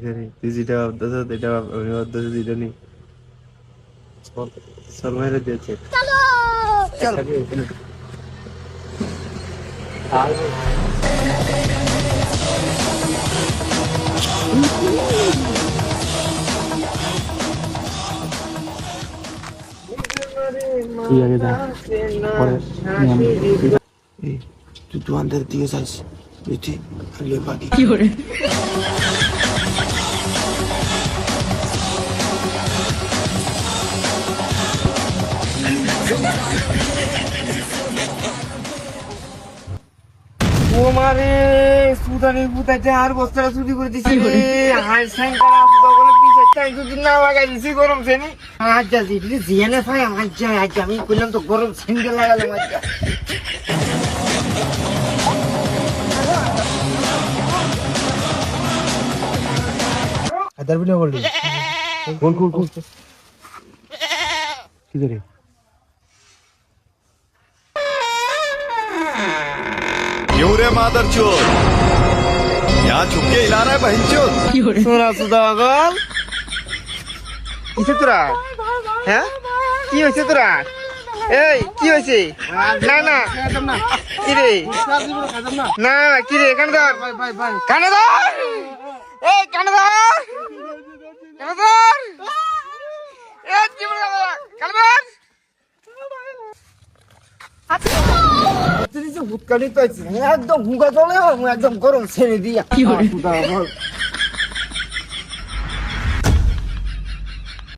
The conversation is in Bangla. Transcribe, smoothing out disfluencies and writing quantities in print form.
জানি তুই যেটা ভাবতেছ এটা আমি ভাবতেছি যেটা নেই সলমাইরে দিয়েছে তুই আগে যা পরে তুই দোকানদার দিকে যাইস বুঝছি খালি বাকি কি করে ও মারে সুদানি বুতাইতে আর বস্তাটা চুরি করে দিছি রে হাই সাইন করা বলে পিছে টাই যদি না লাগাই দিছি গরম সেনি আজ যা দিবি জিয়ানে ভাই আজ যা আজ আমি কইলাম তো গরম সিঙ্গেল লাগালাম আজ আদার ভিডিও বললি কোন কোন কোন কি করে क्यों रे मादरचोद यहाँ छुप के हिला रहा है बहनचोद কি করে সোনা সুদাগল কিসে তোরা হ্যাঁ কি হয়েছে তোরা এই কি হয়েছে না না কি রে না না কি রে কানে ধর কানে ধর এই কানে ধর কানে ধর এই জীবন কানে ধর তুই যে ভুতকালি তো একদম হুঙ্গা চলে একদম গরম ছেড়ে দিয়া কি করে